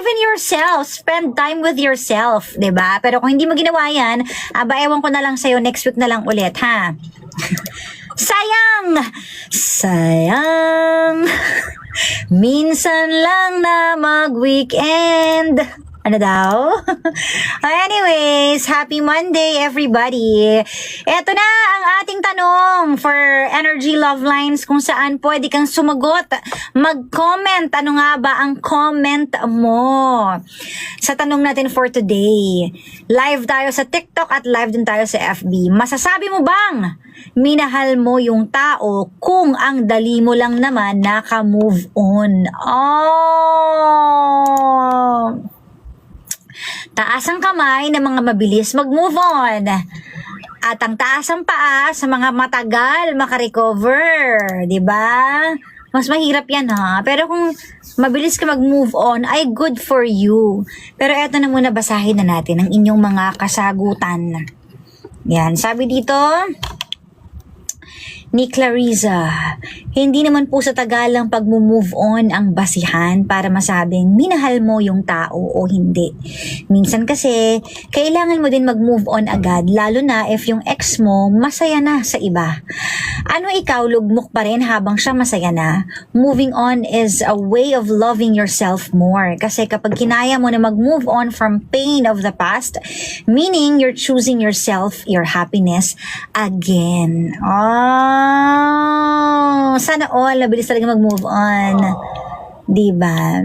believe in yourself. Spend time with yourself, 'di ba? Pero kung hindi mo ginawa yan, ewan ko na lang sa'yo, next week na lang ulit, ha? Sayang! Sayang! Minsan lang na mag-weekend. Ano daw? Anyways, happy Monday everybody. Eto na ang ating tanong for Energy Love Lines kung saan pwede kang sumagot. Mag-comment. Ano nga ba ang comment mo? Sa tanong natin for today. Live tayo sa TikTok at live din tayo sa FB. Masasabi mo bang minahal mo yung tao kung ang dali mo lang naman naka-move on? Oh! Taas ang kamay ng mga mabilis mag-move on. At ang taas ang paa sa mga matagal makarecover. Diba? Mas mahirap yan, ha? Pero kung mabilis ka mag-move on, ay good for you. Pero eto na muna, basahin na natin ang inyong mga kasagutan. Yan, sabi dito ni Clariza, hindi naman po sa Tagalang pag-move on ang basihan para masabing minahal mo yung tao o hindi. Minsan kasi, kailangan mo din mag-move on agad, lalo na if yung ex mo masaya na sa iba. Ano ikaw, lugmok pa rin habang siya masaya na? Moving on is a way of loving yourself more. Kasi kapag kinaya mo na mag-move on from pain of the past, meaning you're choosing yourself, your happiness again. Sana all, nabilis talaga mag-move on. Diba?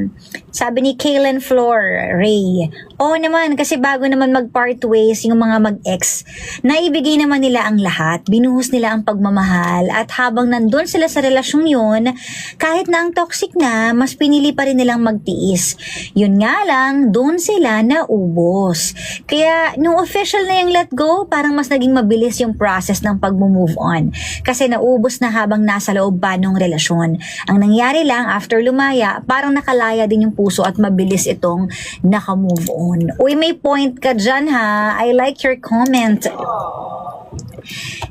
Sabi ni Kaylen Flor Ray, oo naman, kasi bago naman mag-part ways yung mga mag-ex, naibigay naman nila ang lahat, binuhos nila ang pagmamahal, at habang nandun sila sa relasyong yun, kahit na ang toxic na, mas pinili pa rin nilang magtiis. Yun nga lang, doon sila naubos. Kaya, nung official na yung let go, parang mas naging mabilis yung process ng pag-move on. Kasi naubos na habang nasa loob pa nung relasyon. Ang nangyari lang, after lumaya, parang nakalaya din yung puso at mabilis itong naka-move on. Uy, may point ka dyan, ha? I like your comment.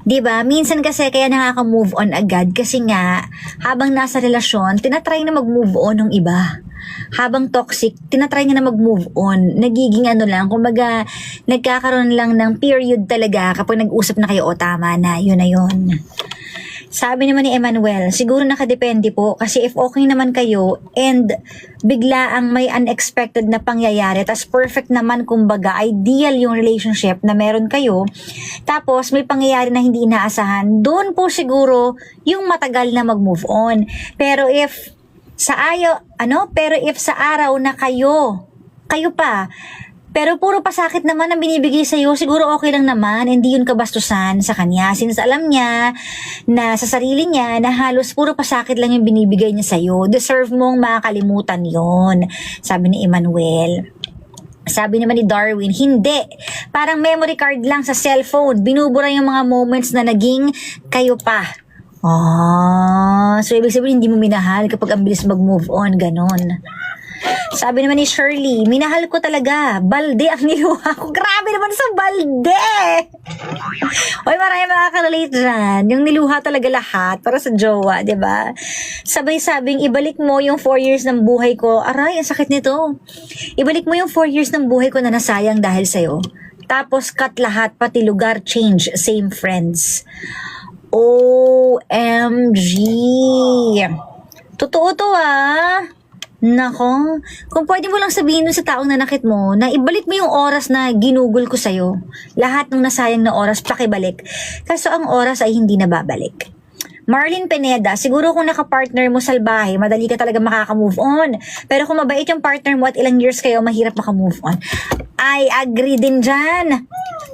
Diba? Minsan kasi kaya nakaka-move on agad kasi nga, habang nasa relasyon, tinatry na mag-move on ng iba. Habang toxic, tinatry niya na mag-move on. Nagiging ano lang, kumbaga, nagkakaroon lang ng period talaga kapag nag-usap na kayo, o tama na, yun na yun. Sabi naman ni Emmanuel, siguro nakadepende po kasi if okay naman kayo and bigla ang may unexpected na pangyayari, tas perfect naman, kumbaga ideal yung relationship na meron kayo, tapos may pangyayari na hindi inaasahan, doon po siguro yung matagal na mag-move on. Pero if sa araw na kayo pa, pero puro pasakit naman ang binibigay sa'yo, siguro okay lang naman, hindi yun kabastusan sa kanya. Since alam niya na sa sarili niya na halos puro pasakit lang yung binibigay niya sa'yo, deserve mong makakalimutan yon, sabi ni Emmanuel. Sabi naman ni Darwin, hindi. Parang memory card lang sa cellphone. Binubura yung mga moments na naging kayo pa. So ibig sabihin hindi mo minahal kapag ang bilis mag-move on, ganon. Sabi naman ni Shirley, minahal ko talaga. Balde ang niluha ko. Grabe naman sa balde! Oy, marami makaka-relate dyan. Yung niluha talaga lahat para sa jowa, diba? Sabay-sabing, ibalik mo yung 4 years ng buhay ko. Aray, ang sakit nito. Ibalik mo yung 4 years ng buhay ko na nasayang dahil sa'yo. Tapos cut lahat, pati lugar, change, same friends. OMG! Totoo to, ah. Nako, kung pwede mo lang sabihin dun sa taong nanakit mo na ibalik mo yung oras na ginugol ko sa'yo. Lahat ng nasayang na oras, pakibalik. Kaso ang oras ay hindi na babalik. Marlene Pineda, siguro kung nakapartner mo salbahe, madali ka talaga makaka-move on. Pero kung mabait yung partner mo at ilang years kayo, mahirap maka-move on. I agree din dyan.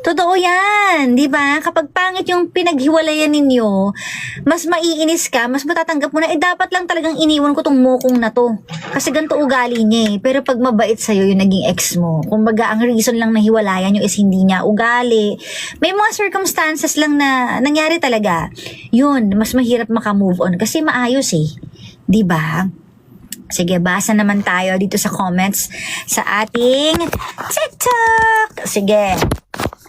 Totoo yan, di ba? Kapag pangit yung pinaghiwalayan ninyo, mas maiinis ka, mas matatanggap mo na, dapat lang talagang iniwan ko tong mokong na to. Kasi ganito ugali niya eh. Pero pag mabait sa'yo yung naging ex mo, kumbaga ang reason lang na hiwalayan nyo is hindi niya ugali. May mga circumstances lang na nangyari talaga. Yun, mas mahirap maka-move on kasi maayos eh. Di ba? Sige, basa naman tayo dito sa comments sa ating TikTok. Sige.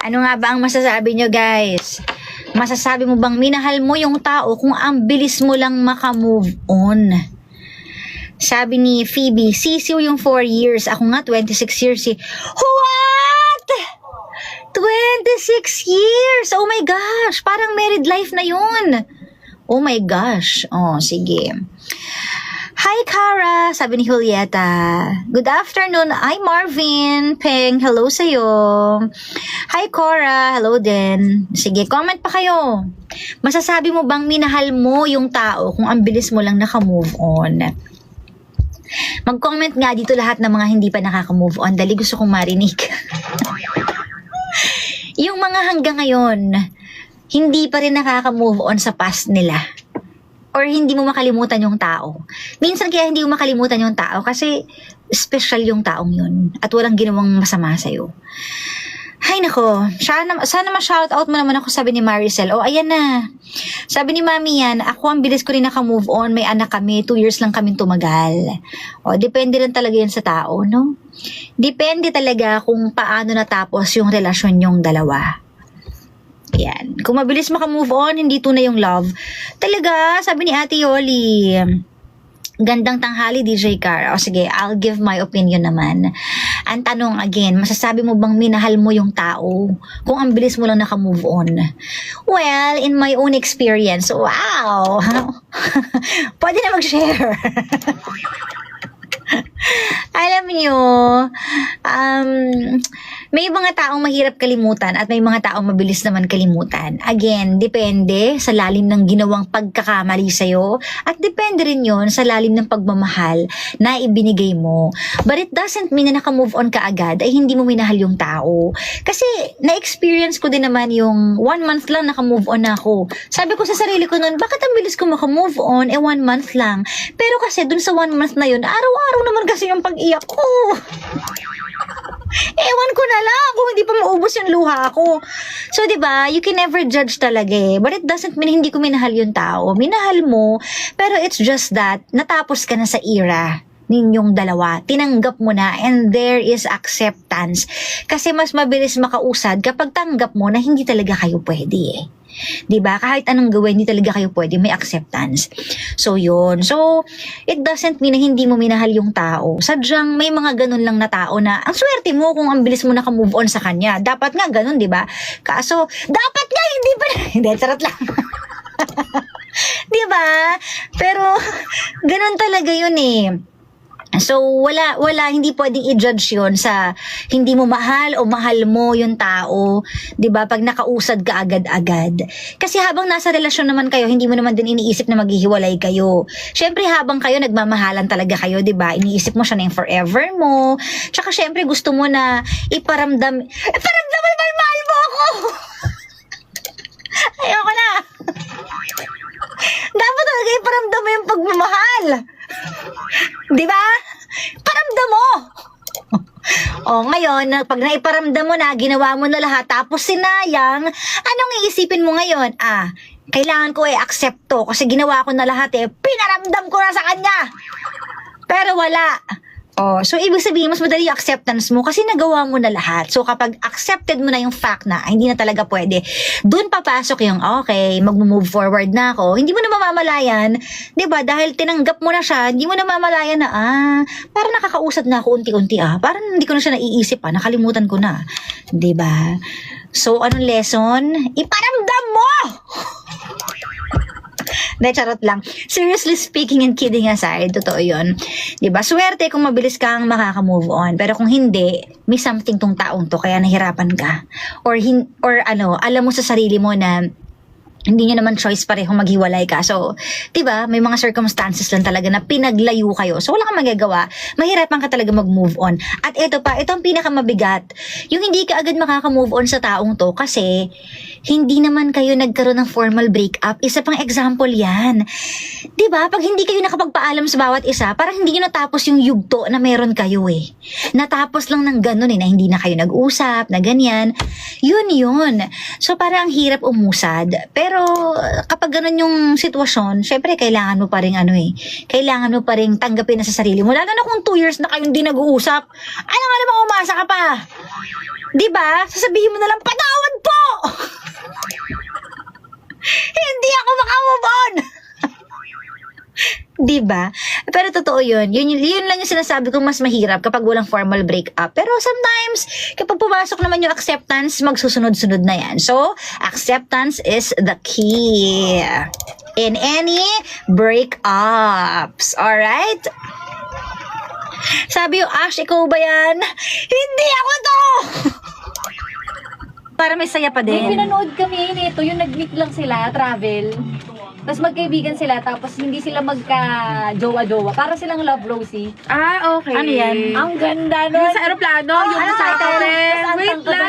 Ano nga ba ang masasabi nyo, guys? Masasabi mo bang minahal mo yung tao kung ang bilis mo lang maka-move on? Sabi ni Phoebe, sisiw yung 4 years. Ako nga, 26 years eh. What? 26 years! Oh my gosh! Parang married life na yun. Oh my gosh. Oh, sige. Hi, Cara! Sabi ni Julieta. Good afternoon. Hi, Marvin. Peng, hello sa'yo. Hi, Cora. Hello din. Sige, comment pa kayo. Masasabi mo bang minahal mo yung tao kung ang bilis mo lang naka-move on? Mag-comment nga dito lahat ng mga hindi pa nakaka-move on. Dali gusto kong marinig. Yung mga hanggang ngayon, hindi pa rin nakaka-move on sa past nila. Or hindi mo makalimutan yung tao. Minsan kaya hindi mo makalimutan yung tao kasi special yung taong yun at walang ginawang masama sa'yo. Ay nako, sana ma-shoutout mo naman ako, sabi ni Maricel. Oh, ayan na. Sabi ni Mami yan, ako ang bilis ko rin naka-move on, may anak kami, 2 years lang kami tumagal. O, depende rin talaga yan sa tao, no? Depende talaga kung paano natapos yung relasyon yung dalawa. Yan. Kung mabilis maka-move on, hindi tunay yung love. Talaga, sabi ni Ate Yoli. Gandang tanghali, DJ Car. O sige, I'll give my opinion naman. Ang tanong again, masasabi mo bang minahal mo yung tao kung ang bilis mo lang naka-move on? Well, in my own experience, wow! Pwede na mag-share. Alam nyo, may mga taong mahirap kalimutan at may mga taong mabilis naman kalimutan. Again, depende sa lalim ng ginawang pagkakamali sa'yo at depende rin yon sa lalim ng pagmamahal na ibinigay mo. But it doesn't mean na naka-move on ka agad ay hindi mo minahal yung tao. Kasi na-experience ko din naman yung 1 month lang naka-move on ako. Sabi ko sa sarili ko noon, bakit ang bilis ko maka-move on? 1 month lang. Pero kasi dun sa 1 month na yun, araw-araw naman kasi yung pag-iyak ko. Ewan ko na lang kung hindi pa maubos yung luha ko. So, diba, you can never judge talaga eh. But it doesn't mean hindi ko minahal yung tao. Minahal mo, pero it's just that natapos ka na sa era ninyong dalawa. Tinanggap mo na and there is acceptance. Kasi mas mabilis makausad kapag tanggap mo na hindi talaga kayo pwede eh. Diba? Kahit anong gawin, hindi talaga kayo pwede. May acceptance. So, yun. So, it doesn't mean na hindi mo minahal yung tao. Sadyang may mga ganun lang na tao na ang swerte mo kung ang bilis mo naka-move on sa kanya. Dapat nga ganun, diba? Kaso, dapat nga hindi pa hindi, charot lang. Diba? Pero, ganun talaga yun eh. So, wala, hindi pwedeng i-judge yun sa hindi mo mahal o mahal mo yung tao, 'di ba? Pag nakausad ka agad-agad. Kasi habang nasa relasyon naman kayo, hindi mo naman din iniisip na maghihiwalay kayo. Syempre, habang kayo nagmamahalan talaga kayo, 'di ba? Iniisip mo siya na yung forever mo. Tsaka syempre, gusto mo na iparamdam mo mahal mo ako. Ayoko na. Dapat talaga iparamdam mo yung pagmamahal. Di ba? Paramdam mo. Ngayon, pag naiparamdam mo na, ginawa mo na lahat, tapos sinayang, anong iisipin mo ngayon? Kailangan ko accept to kasi ginawa ko na lahat pinaramdam ko na sa kanya. Pero wala. So ibig sabihin, mas madali yung acceptance mo kasi nagawa mo na lahat. So kapag accepted mo na yung fact na hindi na talaga pwede, dun papasok yung okay, mag-move forward na ako. Hindi mo na mamamalayan, 'di ba? Dahil tinanggap mo na siya, hindi mo na mamalayan na parang nakakausad na ako unti-unti parang hindi ko na siya naiisip nakalimutan ko na. 'Di ba? So anong lesson? Iparamdam mo. Charot lang. Seriously speaking and kidding aside, totoo yun. Diba? Swerte kung mabilis kang makaka-move on. Pero kung hindi, may something tong taong to, kaya nahirapan ka. Or alam mo sa sarili mo na hindi nyo naman choice parehong maghiwalay ka. So, diba, may mga circumstances lang talaga na pinaglayo kayo. So, wala kang magagawa. Mahirapan ka talaga mag-move on. At ito ang pinakamabigat. Yung hindi ka agad makaka-move on sa taong to kasi hindi naman kayo nagkaroon ng formal breakup. Isa pang example yan. Diba, pag hindi kayo nakapagpaalam sa bawat isa, parang hindi nyo natapos yung yugto na meron kayo Natapos lang ng ganun na hindi na kayo nag-usap, na ganyan. Yun. So, parang ang hirap umusad. Pero kapag ganun yung sitwasyon, syempre kailangan mo pa rin kailangan mo pa rin tanggapin na sa sarili mo. Lalo na kung 2 years na kayong di nag-uusap. Ano nga naman umasa ka pa? Diba? Sasabihin mo na lang, patawad po! Hindi ako makamove on! Diba? Pero totoo yun. Yun lang yung sinasabi ko mas mahirap kapag walang formal breakup. Pero sometimes, kapag pumasok naman yung acceptance, magsusunod-sunod na yan. So, acceptance is the key in any breakups. Alright? Sabi yung Ash, ikaw ba yan? Hindi ako to! Para may saya pa May din. pinanood kami nito, yung nag-meet lang sila, travel. Tapos magkaibigan sila, tapos hindi sila magka-jowa-jowa. Para silang love Rosie. Ah, okay. Ano yan? Ang ganda Yung nun. sa aeroplano, yung ano sa title? Wait lang.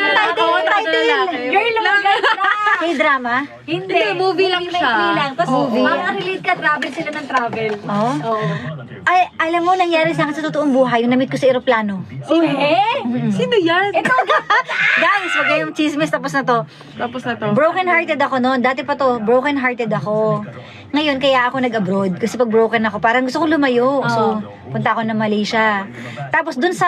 Title. Girl, ang ganda. K-drama? Hindi, movie lang siya. lang. Tapos Movie. relate ka, travel sila ng travel. Oh. Oo. Ay, alam mo, nangyari sa akin sa totoong buhay, yung na-meet ko sa aeroplano. Sino yan? Guys, wag kayong chismis, tapos na to. Tapos na to. Broken hearted ako noon. Dati pa to, broken hearted ako. Ngayon, kaya ako nag-abroad. Kasi pag broken ako, parang gusto ko lumayo. So, punta ako na Malaysia. Tapos dun sa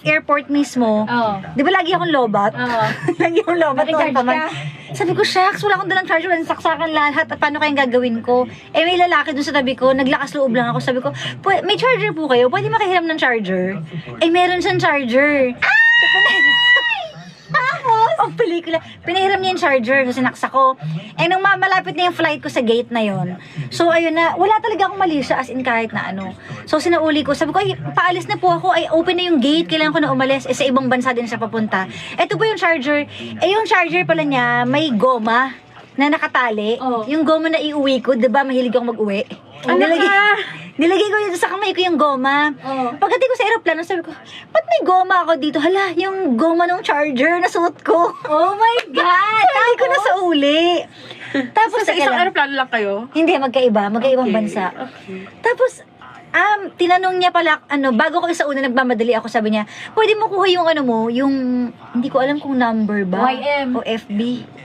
airport mismo, Oo. di ba lagi akong lobat? Oo. Lagi akong lobat. Nag-charge noon pa man. ka? Sabi ko, shucks, wala akong dalang charger. Walang saksakan lahat. At paano kayang gagawin ko? Eh, may lalaki dun sa tabi ko. Naglakas loob lang ako. Sabi ko, may charger po kayo? Pwede makihiram ng charger? Eh, meron siyang charger. Tapos, ang pelikula, pinahiram niya yung charger kasi naksa ko. Eh, nung malapit na yung flight ko sa gate na yon. So, ayun na, wala talaga akong mali siya as in kahit na ano. So, sinauli ko, sabi ko, ay, paalis na po ako, ay, open na yung gate, kailangan ko na umalis. Eh, sa ibang bansa din siya papunta. Ito po yung charger. Eh, yung charger pala niya, may goma na nakatali. Oh. Yung goma na iuwi ko, di ba mahilig akong mag-uwi? Nilagay ko yun sa kamay ko yung goma. Oh. Pagdating ko sa aeroplano, sabi ko, ba't may goma ako dito? Hala, yung goma ng charger na suot ko. Oh my God! Hindi ko na sa uli. Tapos Sa teka isang lang. aeroplano lang kayo? Hindi, magkaibang bansa. Okay. Tapos, tinanong niya pala, bago ko isa una nagmamadali ako, sabi niya, pwede mo kuha yung yung, hindi ko alam kung number ba? YM. O FB.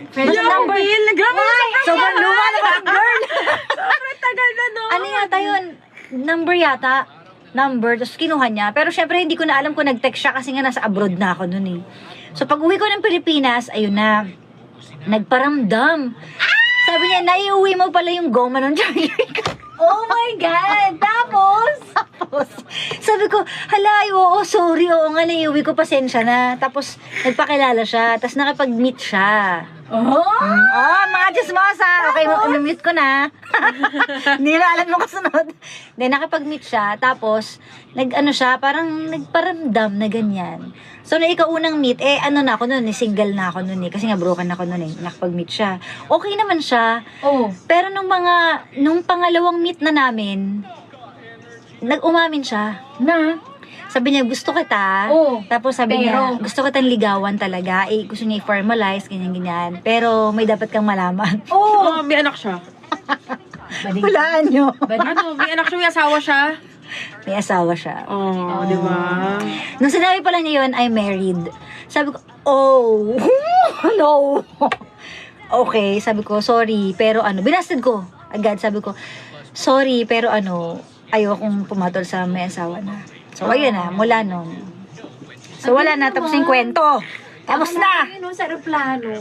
Basta number. Grabe Sobrang luma naman, girl. Sobrang tagal na no. Ano yata yun? Number yata. Number. Tapos kinuha niya. Pero syempre, hindi ko na alam kung nag-text siya kasi nga nasa abroad na ako nun eh. So, pag uwi ko ng Pilipinas, ayun na. Nagparamdam. Sabi niya, naiuwi mo pala yung goma ng charger ko. Oh my God! Tapos? Tapos, sabi ko, hala, oo, sorry, oo nga, naiuwi ko, pasensya na. Tapos, nagpakilala siya, tapos nakipag-meet siya. Oh? Mga chismosa. Okay, na-mute ko na. Hindi na alam mo kasunod. Then, nakipag-meet siya, tapos, siya, parang nagparamdam na ganyan. So, na ikaunang meet, na ako nun, single na ako nun kasi nga broken ako nun nakipag-meet siya. Okay naman siya. Oh. Pero nung pangalawang meet na namin, nag-umamin siya. Na? Sabi niya, gusto kita. Oo. Tapos sabi niya, Pero? gusto kitang ligawan talaga. Gusto niya i-formalize, ganyan-ganyan. Pero may dapat kang malaman. Oh, may anak siya. Hulaan niyo. May anak siya, may asawa siya. May asawa siya. Oh, di ba? Nung sinabi pala niya yun, I'm married. Sabi ko, oh, no. Okay, sabi ko, sorry, pero binasted ko. Agad, sabi ko, sorry, pero ayokong pumatol sa may asawa na. So, ayun na, mula nun. So, wala na, tapos yung kwento. Tapos na! Sa aeroplano.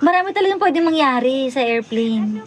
Marami talagang pwede mangyari sa airplane.